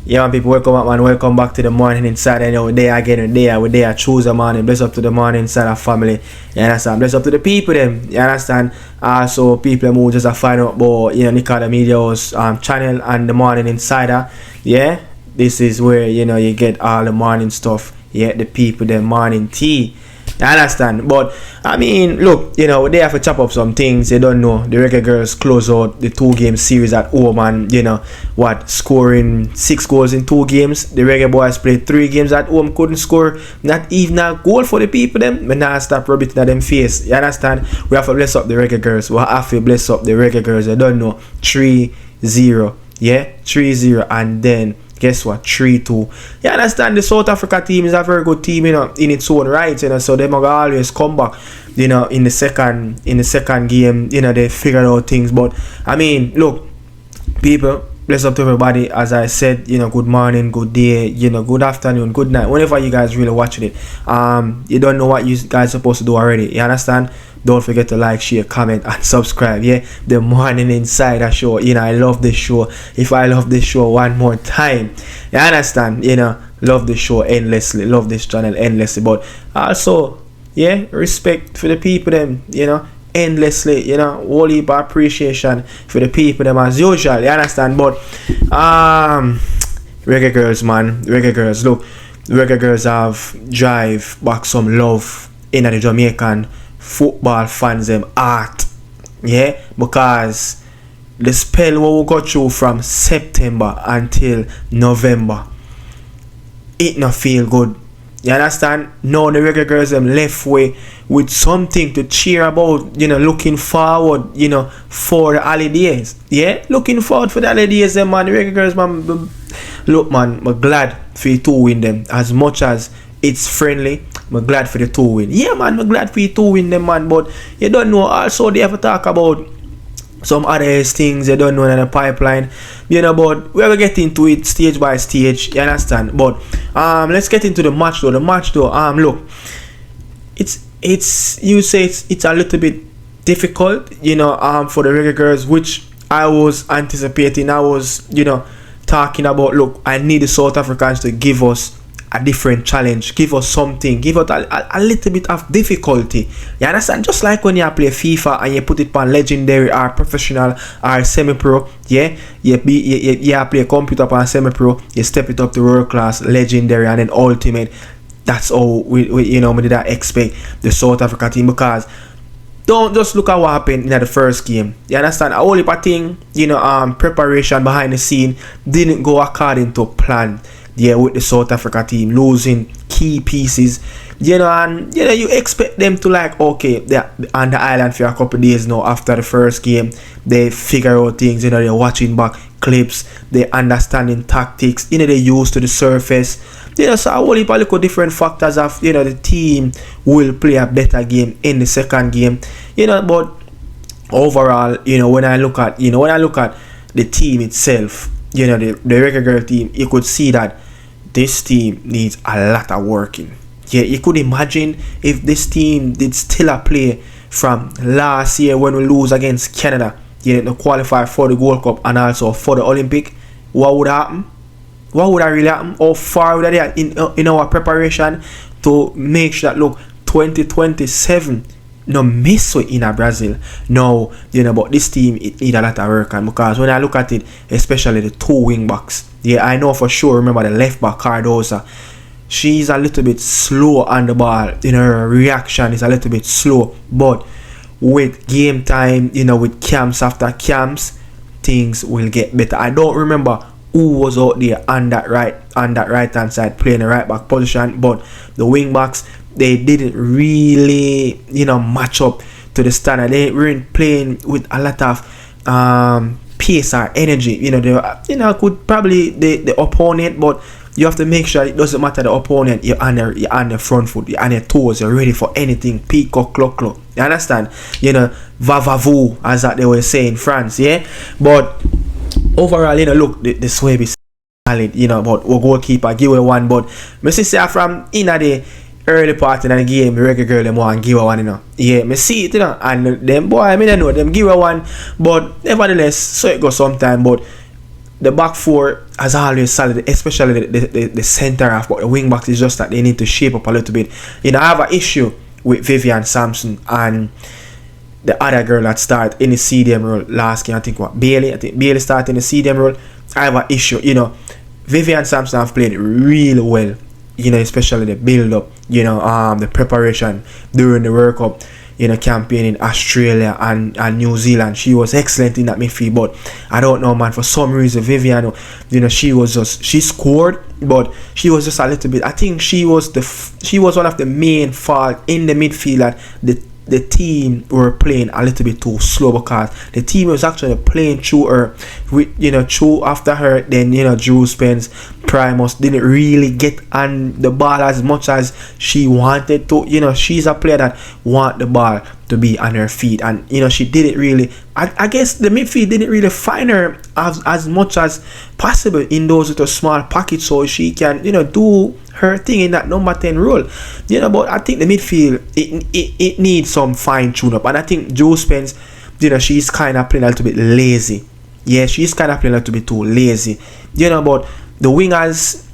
Yeah, man, people, welcome back, man. Welcome back to the morning inside. And we're there again, we're there. Choose the morning. Bless up to the morning inside our family. You understand? Bless up to the people, them. You understand? Also, people who just find out about, Nicardo Media House Channel and the morning insider. Yeah, this is where, you get all the morning stuff. Yeah, the people, the morning tea. You understand? But I mean, look, they have to chop up some things. You don't know. The Reggae Girls close out the 2-game series at home and scoring 6 goals in 2 games. The Reggae Boyz played 3 games at home, couldn't score not even a goal for the people them. But now stop rubbing at them face. You understand? We have to bless up the Reggae Girls. We have to bless up the Reggae Girls. You don't know. 3-0. Yeah? 3-0 and then guess what? 3-2. You understand? The South Africa team is a very good team, in its own right, so they might always come back, in the second game, they figured out things. But I mean, look, people, bless up to everybody. As I said, good morning, good day, good afternoon, good night, whenever you guys really watching it. You don't know what you guys supposed to do already. You understand? Don't forget to like, share, comment, and subscribe. Yeah, the morning insider show. I love this show. If I love this show one more time, you understand? Love this show endlessly. Love this channel endlessly. But also, yeah, respect for the people them. Endlessly. Whole heap of appreciation for the people them as usual. You understand? But Reggae Girls, man, Reggae Girls. Look, Reggae Girls have drive back some love in the Jamaican football fans them art, yeah, because the spell what we got through from September until November, it not feel good. You understand? Now the Reggae Girls them left way with something to cheer about, looking forward, for the holidays. Yeah, looking forward for the holidays them, man. The Reggae Girls, man, look, man, I'm glad for you to win them as much as it's friendly. I'm glad for the 2 win. Yeah, man, I'm glad for you 2 win them, man. But you don't know, also they have to talk about some other things you don't know in the pipeline. But we're gonna get into it stage by stage. You understand? But let's get into the match though. Look, it's you say it's a little bit difficult, for the Reggae Girls, which I was anticipating. I was, talking about, look, I need the South Africans to give us a different challenge, give us something, give us a little bit of difficulty. You understand? Just like when you play FIFA and you put it on legendary or professional or semi-pro, yeah, you play computer on semi-pro, you step it up to world class, legendary, and then ultimate. That's all we did expect the South Africa team, because don't just look at what happened in the first game. You understand? A whole heap of thing, preparation behind the scene didn't go according to plan. Yeah, with the South Africa team losing key pieces, and you expect them to okay, they're on the island for a couple of days now after the first game. They figure out things, they're watching back clips, they understanding tactics, they used to the surface. So a whole heap of little different factors of the team will play a better game in the second game. But overall, when I look at the team itself, the Reggae Girl team, you could see that this team needs a lot of working. Yeah, you could imagine if this team did still play from last year when we lose against Canada, to qualify for the World Cup and also for the Olympic. What would happen? What would really happen? How far would that in our preparation to make sure that, look, 2027 no miss in Brazil. No, but this team, it need a lot of work, and because when I look at it, especially the 2 wing backs, yeah, I know for sure, remember the left back Cardoza, she's a little bit slow on the ball, her reaction is a little bit slow, but with game time, with camps after camps, things will get better. I don't remember who was out there on that right hand side playing the right back position, but the wing backs, they didn't really match up to the standard. They weren't playing with a lot of pace or energy. They could probably the opponent, but you have to make sure it doesn't matter the opponent. You're on the front foot, you're on your toes, you're ready for anything. Peacock, clock. You understand? Va-va-vous, as that they were saying in France. Yeah, but overall, look, the Swab is solid. But we'll goalkeeper give away one. But me say from the early part in the game, the Reggae Girl them want give her one, Yeah, me see it, and them boy, I don't know, them give her one, but nevertheless, so it goes sometime. But the back four has always solid, especially the center half, but the wing backs is just that they need to shape up a little bit. You know, I have an issue with Vivian Sampson and the other girl that started in the CDM role last game. I think Bailey started in the CDM role. I have an issue. You know, Vivian Sampson have played really well. You know, especially the build up. You know, the preparation during the World Cup. You know, campaign in Australia and New Zealand. She was excellent in that midfield, but I don't know, man, for some reason Vivian, you know, she scored, but she was just a little bit, I think she was one of the main fault in the midfield that the team were playing a little bit too slow, because the team was actually playing through her, through after her. Then, you know, Drew Spence, Primus didn't really get on the ball as much as she wanted to. You know, she's a player that want the ball to be on her feet, and you know, she didn't really, I guess the midfield didn't really find her as much as possible in those little small pockets, so she can, you know, do her thing in that number 10 role. You know, but I think the midfield it needs some fine tune up, and I think Joe Spence, you know, she's kind of playing a little bit lazy. Yeah, she's kind of playing a little bit too lazy. You know, but the wingers,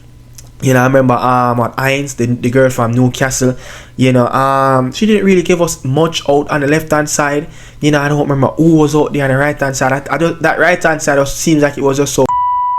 you know, I remember Hines, the girl from Newcastle, you know, she didn't really give us much out on the left hand side. You know, I don't remember who was out there on the right hand side. That right hand side just seems like it was just so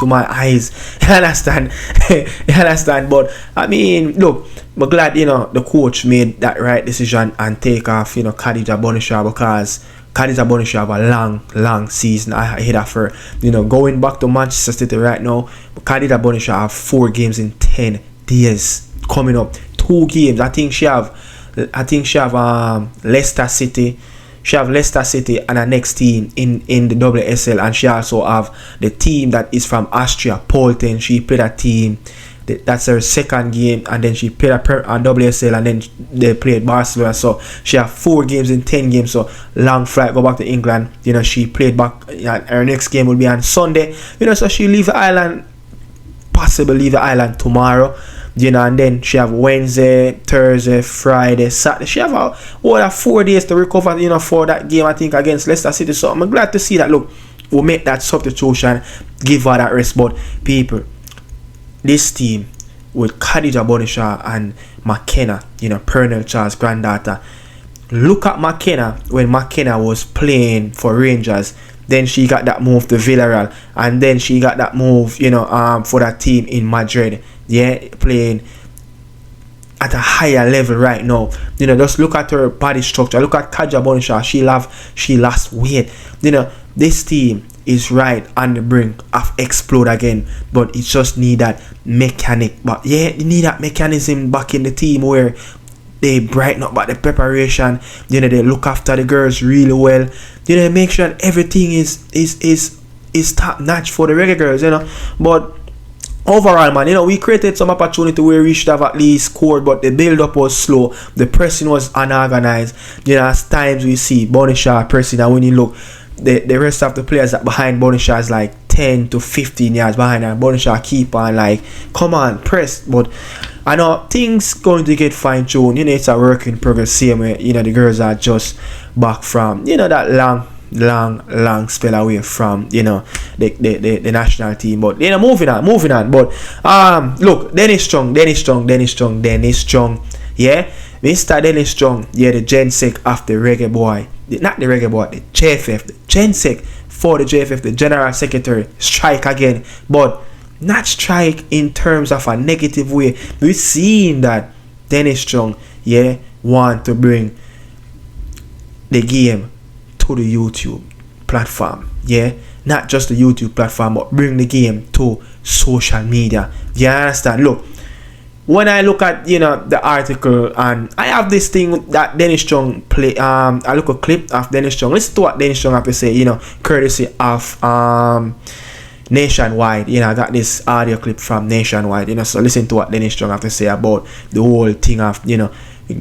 to my eyes. You understand? You understand? But I mean, look, I'm glad, you know, the coach made that right decision and take off, you know, Khadija Bonisha, because Khadija Bonisha have a long season ahead of her. You know, going back to Manchester City right now, Khadija Bonisha have 4 games in 10 days coming up. 2 games. I think she have Leicester City. She have Leicester City and her next team in the WSL, and she also have the team that is from Austria, Polten. She played a team. That's her second game, and then she played a WSL, and then they played Barcelona. So she have 4 games in 10 games. So long flight, go back to England. You know, she played back. Her next game will be on Sunday. You know, so she leave the island, possibly leave the island tomorrow. You know, and then she have Wednesday, Thursday, Friday, Saturday. She have 4 days to recover, you know, for that game, I think, against Leicester City. So I'm glad to see that. Look, we'll make that substitution, give her that rest. But people, this team with Khadija Bonisha and McKenna, you know, Pernell Charles' granddaughter. Look at McKenna when McKenna was playing for Rangers. Then she got that move to Villarreal, and then she got that move, you know, for that team in Madrid. Yeah, playing at a higher level right now. You know, just look at her body structure. Look at Khadija Bonisha. She lost weight. You know, this team is right on the brink of explode again, but it just need that mechanic. But yeah, you need that mechanism back in the team where they brighten up about the preparation. You know, they look after the girls really well. You know, make sure that everything is top notch for the Reggae Girls. You know, but overall, man, you know, we created some opportunity where we should have at least scored, but the build up was slow. The pressing was unorganized. You know, as times we see Bonisha pressing, and when you look, the rest of the players that behind Bonisha is like 10 to 15 yards behind, and Bonisha keep on like, come on, press. But I know things going to get fine tuned. You know, it's a work in progress. Same way, you know, the girls are just back from, you know, that long spell away from, you know, the national team. But you know, moving on. But look, Dennis Chung. Yeah, Mr. Dennis Chung. Yeah, the Gensec of the Reggae Boy. Not the Reggae Boy, the JFF, the Gensec for the JFF, the General Secretary. Strike again, but not strike in terms of a negative way. We've seen that Dennis Chung, yeah, want to bring the game to the YouTube platform. Yeah, not just the YouTube platform, but bring the game to social media. You understand? Look, when I look at, you know, the article, and I have this thing that Dennis Chung play. I look a clip of Dennis Chung. Listen to what Dennis Chung have to say. You know, courtesy of Nationwide. You know, I got this audio clip from Nationwide. You know, so listen to what Dennis Chung have to say about the whole thing of, you know,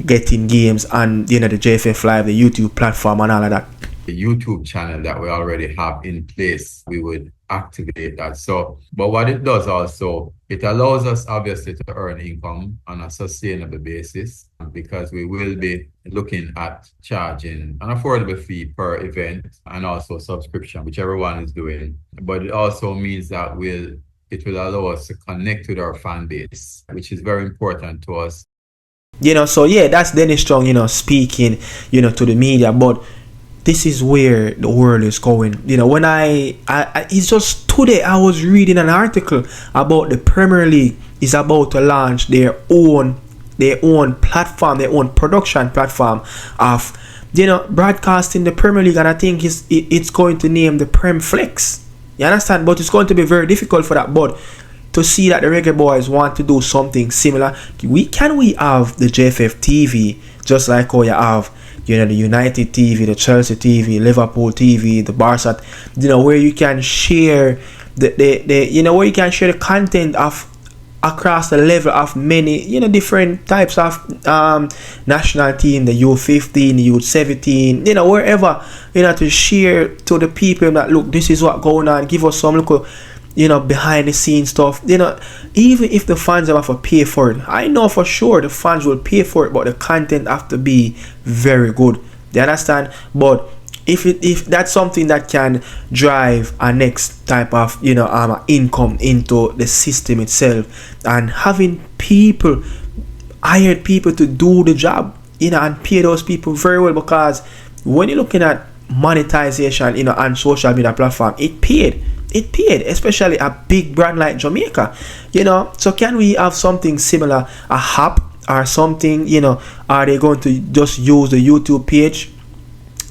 getting games and, you know, the JFF Live, the YouTube platform, and all of that. the YouTube channel that we already have in place, we would activate that. So, but what it does also, it allows us obviously to earn income on a sustainable basis, because we will be looking at charging an affordable fee per event and also subscription, which everyone is doing. But it also means that it will allow us to connect with our fan base, which is very important to us. So yeah, that's Dennis Chung, speaking, to the media. But this is where the world is going. When I it's just today I was reading an article about the Premier League is about to launch their own platform, their own production platform of broadcasting the Premier League, and I think it's going to name the Prem Flex. You understand? But it's going to be very difficult for that. But to see that the Reggae Boyz want to do something similar, we have the JFF TV, just like how you have the United TV, the Chelsea TV, Liverpool TV, the Barca, where you can share where you can share the content of across the level of many different types of national team, the U15, the U17, wherever, to share to the people that look, this is what going on, give us some look behind the scenes stuff. Even if the fans have to pay for it, I know for sure the fans will pay for it, but the content have to be very good. You understand? But if that's something that can drive a next type of income into the system itself, and having hired people to do the job, and pay those people very well, because when you're looking at monetization on social media platform, it paid, especially a big brand like Jamaica. So can we have something similar, a app or something? Are they going to just use the YouTube page?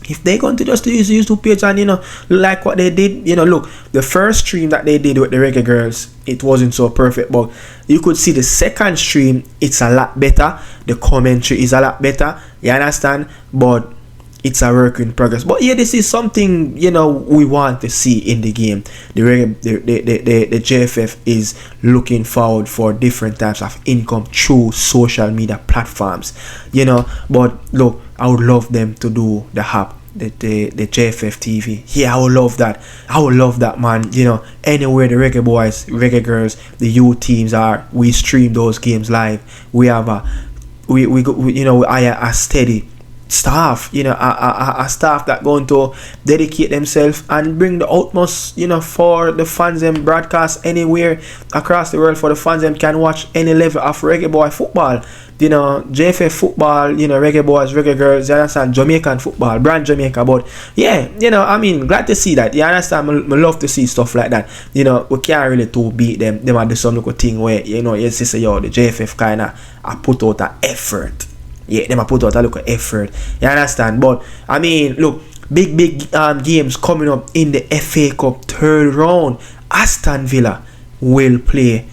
If they're going to just use the YouTube page and like what they did, look, the first stream that they did with the Reggae Girls, it wasn't so perfect, but you could see the second stream, it's a lot better, the commentary is a lot better, you understand? But it's a work in progress. But yeah, this is something we want to see in the game. The JFF is looking forward for different types of income through social media platforms. But look, I would love them to do the app, the JFF TV. Yeah, I would love that. Man. Anywhere the Reggae Boyz, Reggae Girls, the U teams are, we stream those games live. We have a steady staff, a staff that going to dedicate themselves and bring the utmost, for the fans and broadcast anywhere across the world, for the fans and can watch any level of Reggae Boy football, JFF football, Reggae Boyz, Reggae Girls, you understand, Jamaican football, brand Jamaica. But yeah, glad to see that, you understand. I love to see stuff like that. We can't really to beat them. Them are do some little thing where, you say, the JFF kind of put out an effort. Yeah, them put out a look of effort. You understand? But look, big games coming up in the FA Cup third round. Aston Villa will play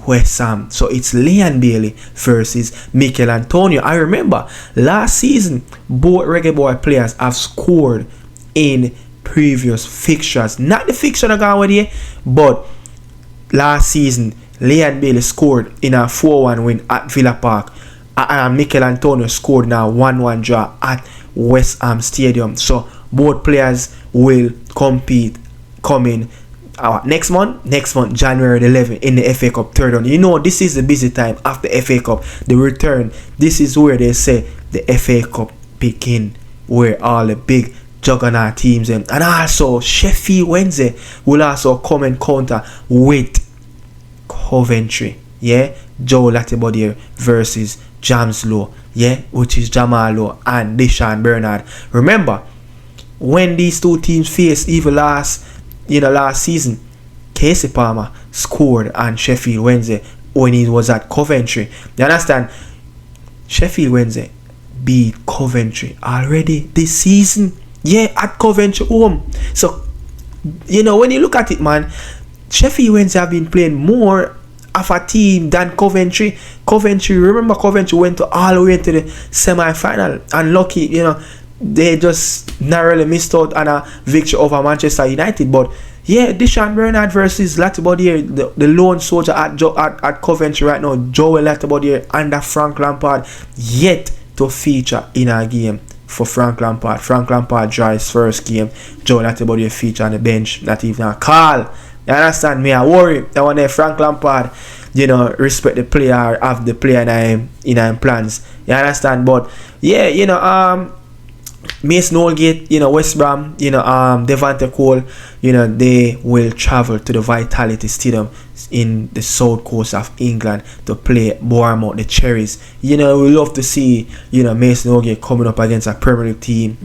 West Ham. So it's Leon Bailey versus Mikel Antonio. I remember last season, both Reggae Boy players have scored in previous fixtures. Not the fixture that got with here, but last season, Leon Bailey scored in a 4-1 win at Villa Park. And Mikel Antonio scored now 1-1 draw at West Ham Stadium. So both players will compete coming next month, January 11th, in the FA Cup third round. This is the busy time after FA Cup, the return. This is where they say the FA Cup begin, where all the big juggernaut teams and also Sheffield Wednesday will also come and counter with Coventry. Yeah, Joe Latibodier versus James Lowe, which is Jamal Lowe and Deshaun Bernard. Remember, when these two teams faced even last season, Casey Palmer scored on Sheffield Wednesday when he was at Coventry. You understand? Sheffield Wednesday beat Coventry already this season. Yeah, at Coventry home. So, when you look at it, man, Sheffield Wednesday have been playing more of a team than Coventry. Remember Coventry went all the way to the semi-final, and lucky, they just narrowly missed out on a victory over Manchester United. But yeah, Deshaun Bernard versus Latibodier, the lone soldier at Coventry right now, Joel Latibodier under Frank Lampard, yet to feature in a game for Frank Lampard. Frank Lampard draw his first game. Joe Latibody feature on the bench, not even a call. You understand me? I worry that one day Frank Lampard, respect the player, have the player in him plans. You understand? But yeah, Mason Holgate, West Brom, Devante Cole, they will travel to the Vitality Stadium in the south coast of England to play Bournemouth, the Cherries. We love to see, Mason Holgate coming up against a Premier League team,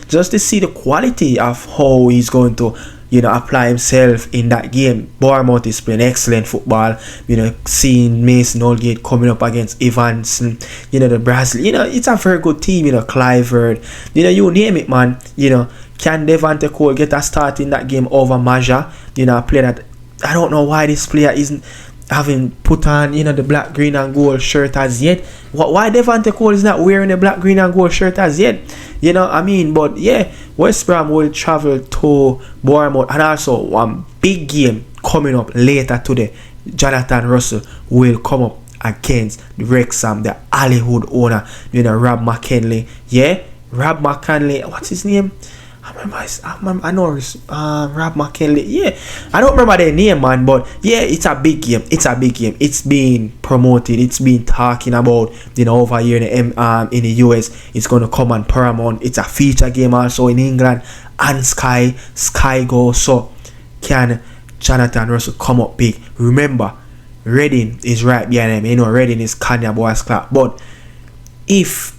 just to see the quality of how he's going to, apply himself in that game. Bournemouth is playing excellent football. Seeing Mason Holgate coming up against Evans, the Brazil, it's a very good team. Clivert, you name it, man. Can Devante Cole get a start in that game over Maja? A player that I don't know why this player isn't having put on, the black, green and gold shirt as yet. Why Devante Cole is not wearing the black, green and gold shirt as yet? But yeah, West Brom will travel to Bournemouth, and also one big game coming up later today. Jonathan Russell will come up against Wrexham, the Hollywood owner, Rob McKinley. Yeah, Rob McKinley, what's his name? I know it's Rob McKinley. Yeah, I don't remember their name, man, but yeah, it's a big game. It's being promoted. It's been talking about, over here in the US. It's gonna come on Paramount. It's a feature game also in England and Sky Go. So can Jonathan Russell come up big? Remember, Reading is right behind him. Reading is Kanye Boys Club. But if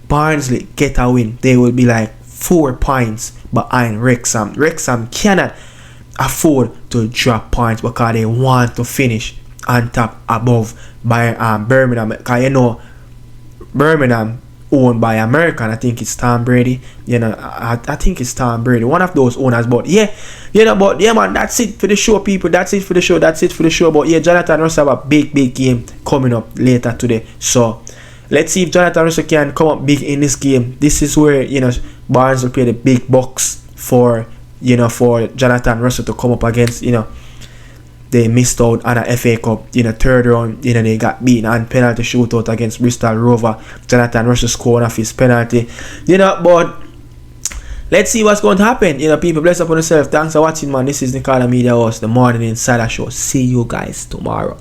Barnsley get a win, they will be like 4 points behind Wrexham. Wrexham cannot afford to drop points because they want to finish on top above by Birmingham. Because Birmingham owned by American. I think it's Tom Brady. I think it's Tom Brady, one of those owners. But yeah, man, that's it for the show, people. That's it for the show. But yeah, Jonathan Russell have a big game coming up later today. So let's see if Jonathan Russell can come up big in this game. This is where, Barnes will pay the big bucks for Jonathan Russell to come up against, they missed out on a FA Cup, third round, they got beaten on penalty shootout against Bristol Rover. Jonathan Russell scored off his penalty, but let's see what's going to happen. People, bless up on yourself. Thanks for watching, man. This is Nicardo Media House, the Morning Insider Show. See you guys tomorrow.